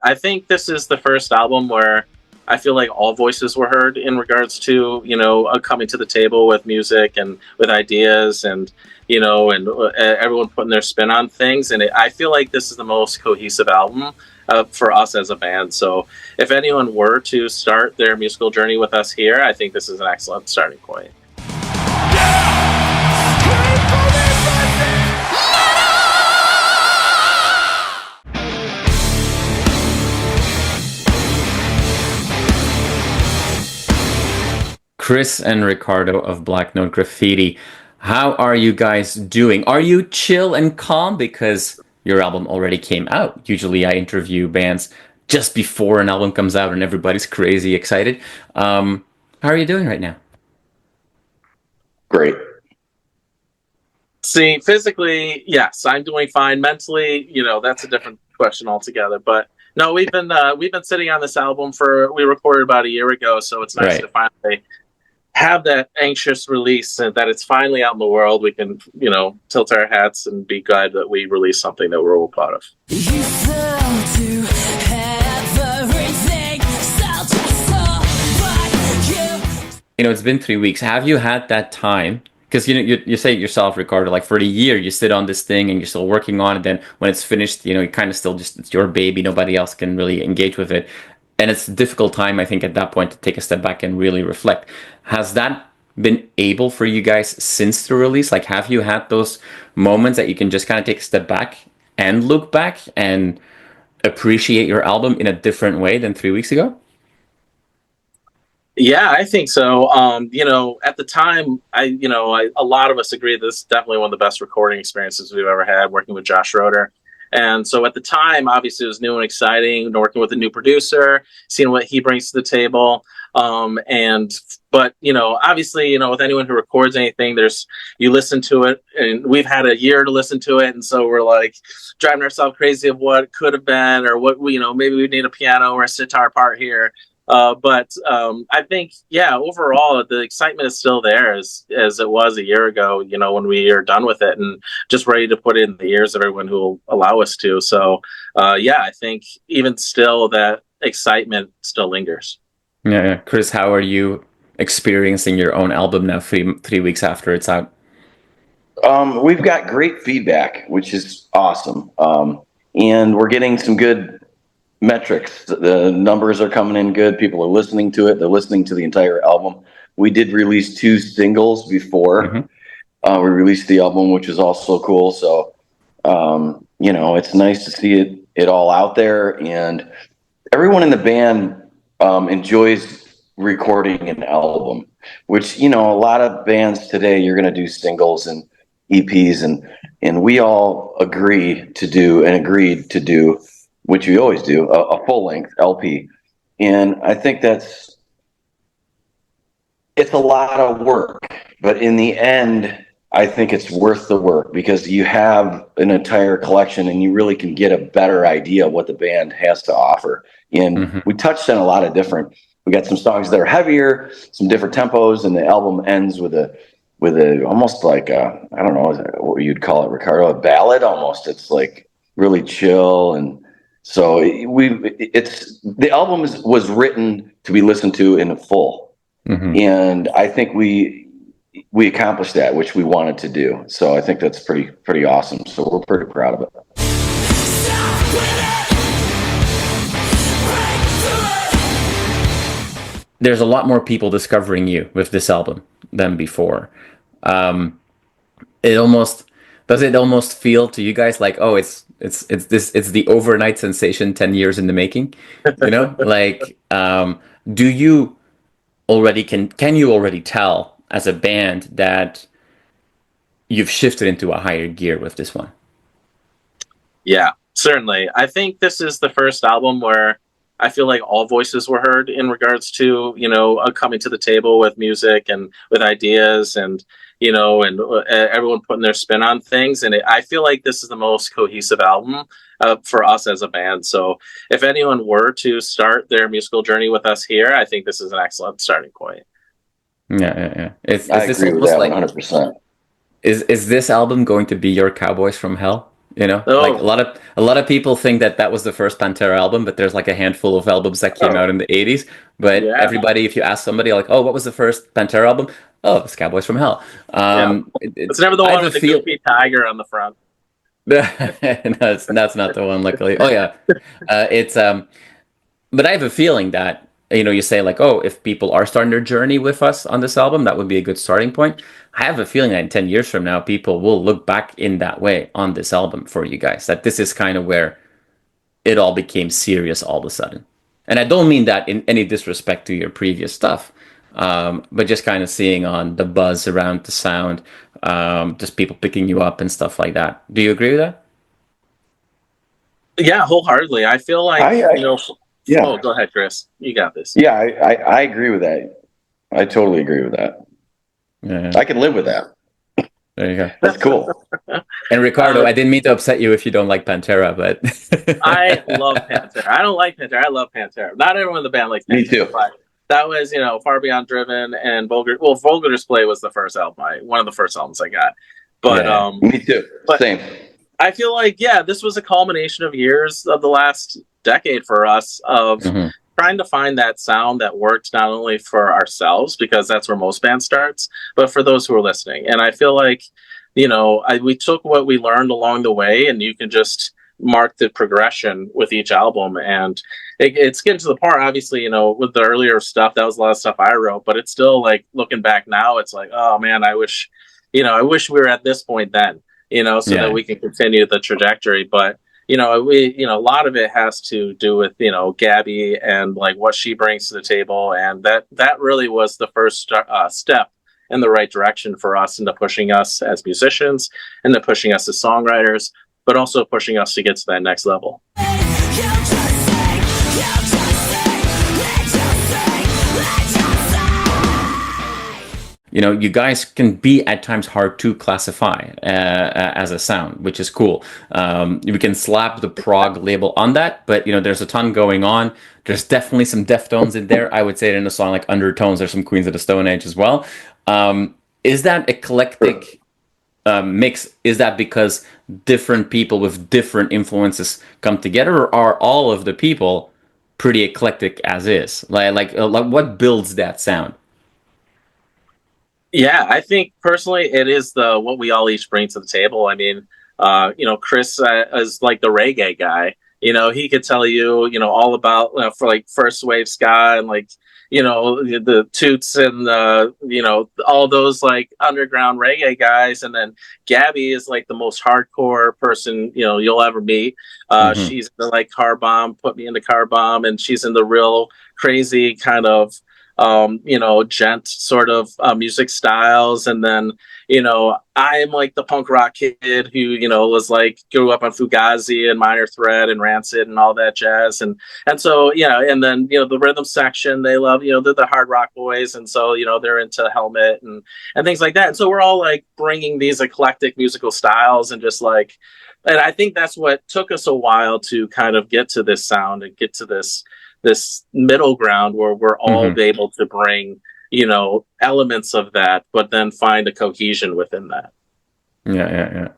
I think this is the first album where I feel like all voices were heard in regards to, coming to the table with music and with ideas and, everyone putting their spin on things. And I feel like this is the most cohesive album for us as a band. So if anyone were to start their musical journey with us here, I think this is an excellent starting point. Kris and Ricardo of Note Graffiti. How are you guys doing? Are you chill and calm because your album already came out? Usually I interview bands just before an album comes out and everybody's crazy excited. How are you doing right now? Great. See, physically, yes, I'm doing fine. Mentally, that's a different question altogether. But no, we've been sitting on this album we recorded about a year ago, so it's nice to finally have that anxious release and that it's finally out in the world. We can, tilt our hats and be glad that we released something that we're all proud of. It's been 3 weeks. Have you had that time? Because you say it yourself, Ricardo, like for the year you sit on this thing and you're still working on it. Then when it's finished, you kind of still it's your baby. Nobody else can really engage with it. And it's a difficult time, I think, at that point to take a step back and really reflect. Has that been able for you guys since the release? Like, have you had those moments that you can just kind of take a step back and look back and appreciate your album in a different way than 3 weeks ago? Yeah, I think so. At the time, a lot of us agree this is definitely one of the best recording experiences we've ever had, working with Josh Roeder. And so at the time, obviously, it was new and exciting, working with a new producer, seeing what he brings to the table. But obviously, with anyone who records anything, you listen to it, and we've had a year to listen to it. And so we're like driving ourselves crazy of what could have been, or what, maybe we need a piano or a sitar part here. But I think, overall, the excitement is still there as it was a year ago, when we are done with it and just ready to put it in the ears of everyone who will allow us to. So, I think even still that excitement still lingers. Yeah. Kris, how are you experiencing your own album now, 3 weeks after it's out? We've got great feedback, which is awesome. And we're getting some good metrics. The numbers are coming in good. People are listening to it. They're listening to the entire album. We did release 2 singles before we released the album, which is also cool. So, it's nice to see it all out there, and everyone in the band enjoys recording an album, which, a lot of bands today, you're going to do singles and EPs, and we all agreed to do, which we always do, a full-length LP. And I think it's a lot of work, but in the end, I think it's worth the work because you have an entire collection and you really can get a better idea of what the band has to offer. And we touched on a lot of we got some songs that are heavier, some different tempos, and the album ends with a almost like I don't know what you'd call it, Ricardo, a ballad almost. It's like really chill, and so the album was written to be listened to in full, and I think we accomplished that, which we wanted to do. So I think that's pretty awesome. So we're pretty proud of it. There's a lot more people discovering you with this album than before. Does it almost feel to you guys like, oh, it's the overnight sensation 10 years in the making? Like, do you already can you already tell as a band that you've shifted into a higher gear with this one? Yeah, certainly. I think this is the first album where I feel like all voices were heard in regards to, coming to the table with music and with ideas and, everyone putting their spin on things. And I feel like this is the most cohesive album for us as a band. So if anyone were to start their musical journey with us here, I think this is an excellent starting point. Yeah. I agree with that 100%. Is this album going to be your Cowboys from Hell? You know, like Oh, a lot of people think that that was the first Pantera album, but there's like a handful of albums that came out in the 80s. But yeah, everybody, if you ask somebody like, "Oh, what was the first Pantera album?" Oh, it's Cowboys from Hell. yeah. It's never the I have one a with the feel. goofy tiger on the front. No, that's not the one, luckily. Oh yeah, it's but I have a feeling that, you know, you say like, oh, if people are starting their journey with us on this album, that would be a good starting point. I have a feeling that in 10 years from now, people will look back in that way on this album for you guys, that this is kind of where it all became serious all of a sudden. And I don't mean that in any disrespect to your previous stuff, but just kind of seeing on the buzz around the sound, just people picking you up and stuff like that. Do you agree with that? Yeah, wholeheartedly. I feel like, I oh, yeah, go ahead, Chris. You got this. yeah, I agree with that. I totally agree with that. Yeah, I can live with that. there you go. That's cool. And Ricardo, Uh, I didn't mean to upset you if you don't like Pantera, but I love Pantera. I don't like Pantera. I love Pantera. Not everyone in the band likes Me Pantera, too. but that was, Far Beyond Driven and Vulgar. Well, Vulgar Display was the first album, one of the first albums I got. But yeah. Me too. but Same. I feel like, yeah, this was a culmination of years of the last decade for us of Hmm. trying to find that sound that worked not only for ourselves, because that's where most bands starts, but for those who are listening. And I feel like, we took what we learned along the way, and you can just mark the progression with each album. And it's getting to the part, obviously, with the earlier stuff, that was a lot of stuff I wrote, but it's still like looking back now, it's like, oh man, I wish we were at this point then, so that Yeah. we can continue the trajectory. But a lot of it has to do with Gabby and like what she brings to the table, and that really was the first step in the right direction for us into pushing us as musicians, into pushing us as songwriters, but also pushing us to get to that next level. You know, you guys can be at times hard to classify as a sound, which is cool. We can slap the prog label on that, but there's a ton going on. There's definitely some Deftones in there. I would say in a song like Undertones, there's some Queens of the Stone Age as well. Is that eclectic mix? Is that because different people with different influences come together, or are all of the people pretty eclectic as is? Like what builds that sound? Yeah, I think personally it is the what we all each bring to the table. I mean, Chris is like the reggae guy. He could tell you, all about for like first wave ska and like the Toots and all those like underground reggae guys. And then Gabby is like the most hardcore person you'll ever meet. Hmm. She's the like Car Bomb, put me into Car Bomb, and she's in the real crazy kind of gent sort of music styles. And then, I'm like the punk rock kid who, was like, grew up on Fugazi and Minor Threat and Rancid and all that jazz. And so, and then, the rhythm section, they love, they're the hard rock boys. And so, they're into Helmet and things like that. And so we're all like bringing these eclectic musical styles and just like, and I think that's what took us a while to kind of get to this sound and get to this middle ground where we're all Hmm. able to bring elements of that, but then find a cohesion within that. Yeah.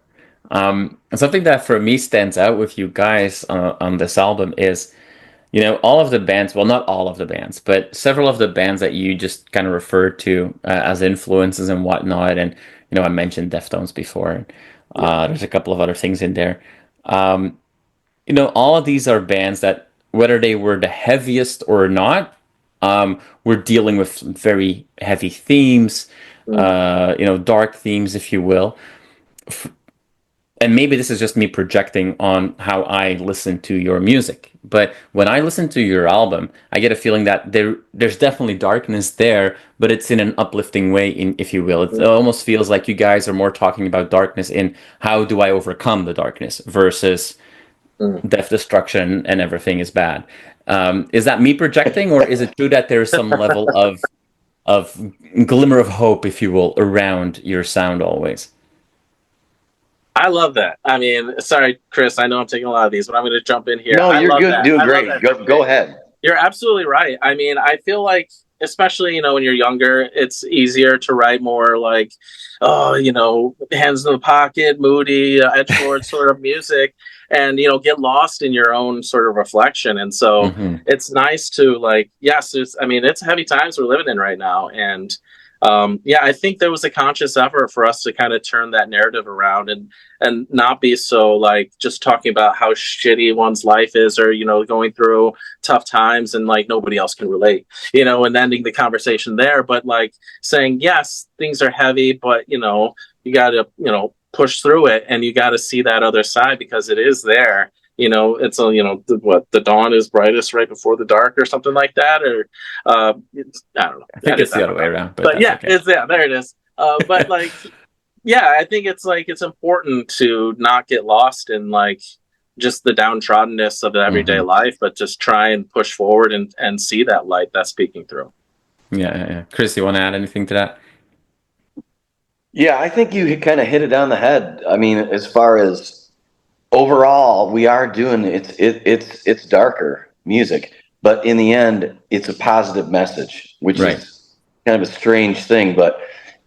Something that for me stands out with you guys on this album is, all of the bands, well, not all of the bands, but several of the bands that you just kind of referred to as influences and whatnot. And, I mentioned Deftones before. There's a couple of other things in there. Um, all of these are bands that, whether they were the heaviest or not, were dealing with some very heavy themes, Mm. dark themes, if you will. And maybe this is just me projecting on how I listen to your music, but when I listen to your album, I get a feeling that there's definitely darkness there, but it's in an uplifting way, if you will. It almost feels like you guys are more talking about darkness in how do I overcome the darkness versus Mm. death, destruction, and everything is bad. Is that me projecting, or is it true that there's some level of glimmer of hope, if you will, around your sound always? I love that. I mean, sorry, Chris, I know I'm taking a lot of these, but I'm going to jump in here. No, I you're love good. that. Doing I love great. that. Go ahead. You're absolutely right. I mean, I feel like especially, when you're younger, it's easier to write more like, oh, hands in the pocket, moody, edgelord sort of music, and, get lost in your own sort of reflection. And so Hmm. it's nice to like, yes, it's heavy times we're living in right now. And yeah, I think there was a conscious effort for us to kind of turn that narrative around and not be so like just talking about how shitty one's life is, or going through tough times and like nobody else can relate, and ending the conversation there, but like saying, yes, things are heavy, but you got to push through it, and you got to see that other side because it is there. It's a the dawn is brightest right before the dark, or something like that, or I don't know. I think it's the other way around, but that's Yeah, okay. there it is. But like, yeah, I think it's like it's important to not get lost in like just the downtroddeness of the everyday life, but just try and push forward and see that light that's peeking through. Yeah. Kris, you want to add anything to that? Yeah, I think you kind of hit it on the head. I mean, as far as overall, we are doing it's darker music, but in the end, it's a positive message, which Right. is kind of a strange thing. But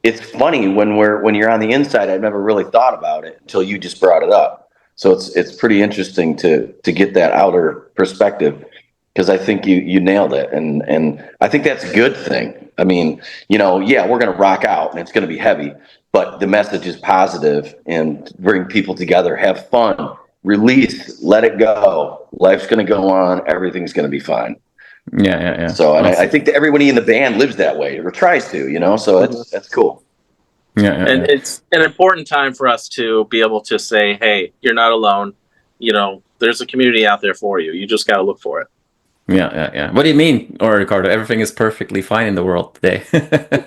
it's funny when you're on the inside. I've never really thought about it until you just brought it up. So it's pretty interesting to get that outer perspective, because I think you nailed it, and I think that's a good thing. I mean, yeah, we're gonna rock out and it's gonna be heavy, but the message is positive and bring people together, have fun, release, let it go. Life's gonna go on, everything's gonna be fine. Yeah. So, and I Awesome. think that everybody in the band lives that way or tries to. So that's cool. And it's an important time for us to be able to say, hey, you're not alone. There's a community out there for you. You just got to look for it. Yeah. What do you mean, or Ricardo? Everything is perfectly fine in the world today.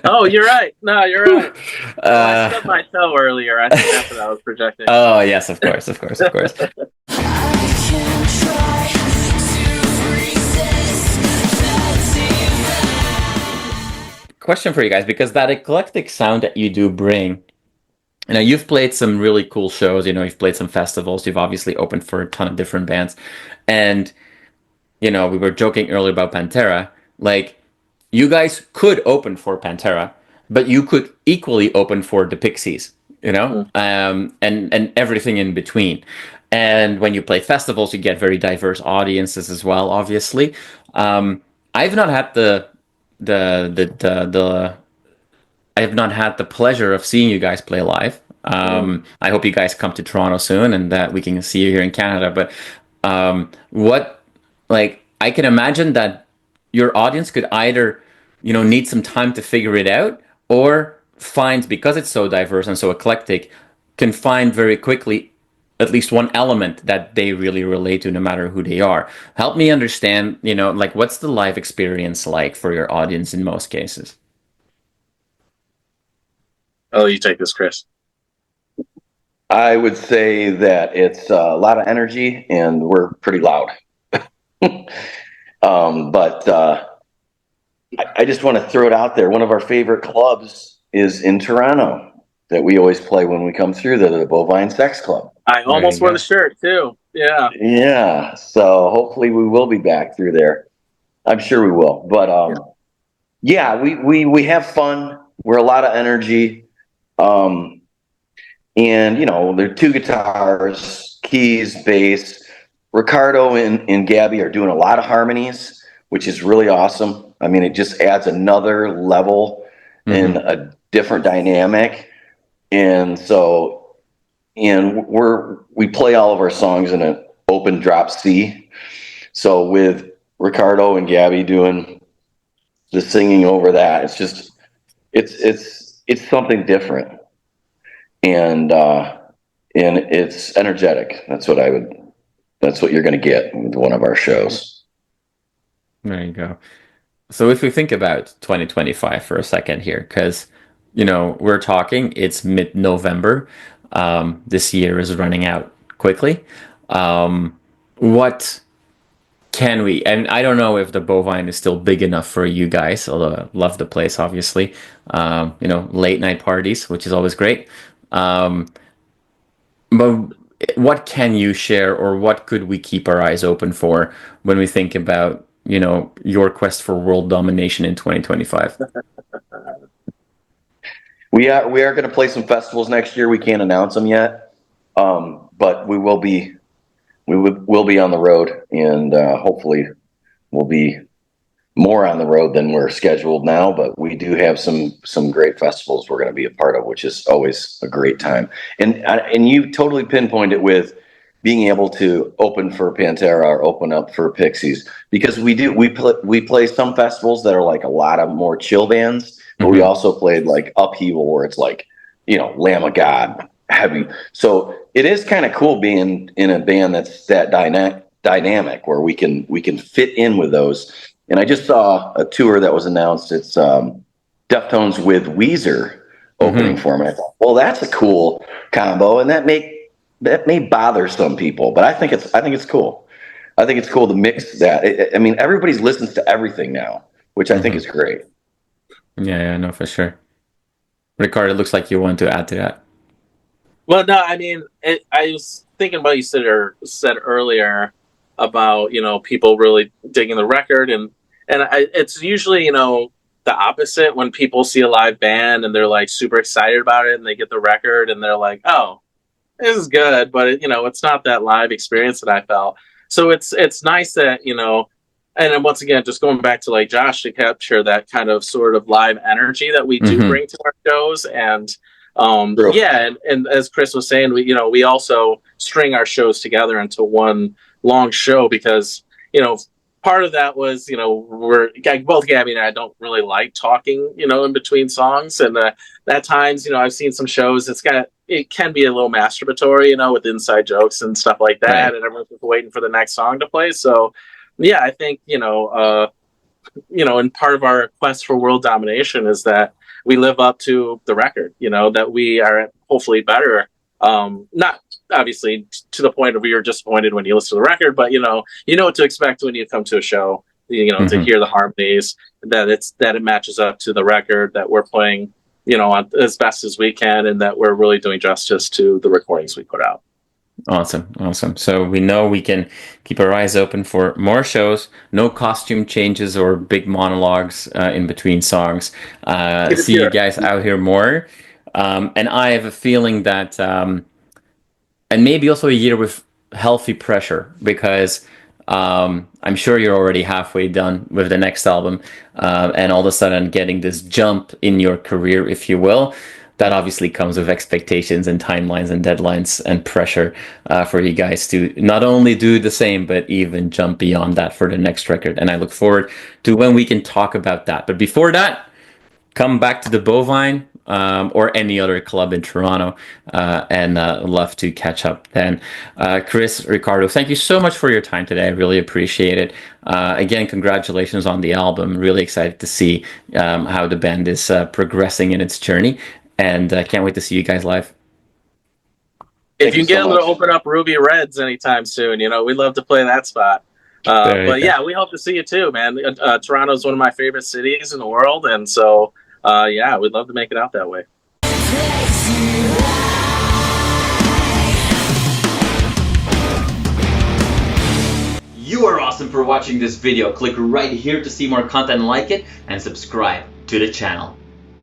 Oh, you're right. No, you're right. I stubbed my toe earlier. I think that's what I was projecting. Oh, yes, of course. Question for you guys, because that eclectic sound that you do bring, you've played some really cool shows, you've played some festivals, you've obviously opened for a ton of different bands, and, we were joking earlier about Pantera, like, you guys could open for Pantera, but you could equally open for the Pixies, and everything in between. And when you play festivals, you get very diverse audiences as well, obviously. I've not had the I have not had the pleasure of seeing you guys play live. I hope you guys come to Toronto soon and that we can see you here in Canada. But I can imagine that your audience could either, need some time to figure it out, or find, because it's so diverse and so eclectic, can find very quickly at least one element that they really relate to, no matter who they are. Help me understand, what's the live experience like for your audience in most cases? Oh, you take this, Kris. I would say that it's a lot of energy and we're pretty loud. But I just want to throw it out there. One of our favorite clubs is in Toronto that we always play when we come through, the Bovine Sex Club. I almost wore the shirt too. Yeah. Yeah. So hopefully we will be back through there. I'm sure we will. But yeah, we have fun. We're a lot of energy. And there are two guitars, keys, bass. Ricardo and Gabby are doing a lot of harmonies, which is really awesome. I mean, it just adds another level and a different dynamic. And so, we play all of our songs in an open drop C. So with Ricardo and Gabby doing the singing over that, it's just, it's something different. And it's energetic. That's what you're going to get with one of our shows. There you go. So if we think about 2025 for a second here, because, we're talking, it's mid-November. This year is running out quickly. What can we, and I don't know if the Bovine is still big enough for you guys, although I love the place, obviously. Late night parties, which is always great. But what can you share, or what could we keep our eyes open for when we think about, you know, your quest for world domination in 2025? We are going to play some festivals next year. We can't announce them yet, but we'll be on the road, and hopefully we'll be more on the road than we're scheduled now. But we do have some great festivals we're going to be a part of, which is always a great time. And you totally pinpoint it with being able to open for Pantera or open up for Pixies, because we play some festivals that are like a lot of more chill bands. But we also played like Upheaval, where it's like, you know, Lamb of God, heavy. So it is kind of cool being in a band that's that dynamic where we can fit in with those. And I just saw a tour that was announced. It's Deftones with Weezer opening for me. I thought, well, that's a cool combo, and that may bother some people, but I think it's cool. I think it's cool to mix that. I mean, everybody's listens to everything now, which I think is great. Yeah, no, for sure. Ricardo, it looks like you want to add to that. Well, no, I mean, I was thinking about you said earlier about, you know, people really digging the record, and it's usually, you know, the opposite when people see a live band and they're like super excited about it, and they get the record and they're like, oh, this is good, but you know, it's not that live experience that I felt. So it's nice that, you know. And then once again, just going back to like Josh, to capture that kind of sort of live energy that we do bring to our shows. And yeah, and as Kris was saying, we also string our shows together into one long show, because, you know, part of that was, you know, both Gabby and I don't really like talking, you know, in between songs. And at times, you know, I've seen some shows, it can be a little masturbatory, you know, with inside jokes and stuff like that. Right. And everyone's waiting for the next song to play. So, yeah, I think, and part of our quest for world domination is that we live up to the record, you know, that we are hopefully better. Not obviously to the point of you're disappointed when you listen to the record, but, you know what to expect when you come to a show, you know, to hear the harmonies, that it matches up to the record, that we're playing, you know, as best as we can, and that we're really doing justice to the recordings we put out. Awesome. So we know we can keep our eyes open for more shows, no costume changes or big monologues in between songs. See you guys out here more. And I have a feeling that, and maybe also a year with healthy pressure, because I'm sure you're already halfway done with the next album, and all of a sudden getting this jump in your career, if you will. That obviously comes with expectations and timelines and deadlines and pressure for you guys to not only do the same, but even jump beyond that for the next record. And I look forward to when we can talk about that. But before that, come back to the Bovine or any other club in Toronto, and love to catch up then. Kris, Ricardo, thank you so much for your time today. I really appreciate it. Again, congratulations on the album. Really excited to see how the band is progressing in its journey. And can't wait to see you guys live. If you get able to open up Ruby Reds anytime soon, you know, we'd love to play that spot. But yeah, we hope to see you too, man. Toronto is one of my favorite cities in the world. And so, yeah, we'd love to make it out that way. You are awesome for watching this video. Click right here to see more content like it and subscribe to the channel.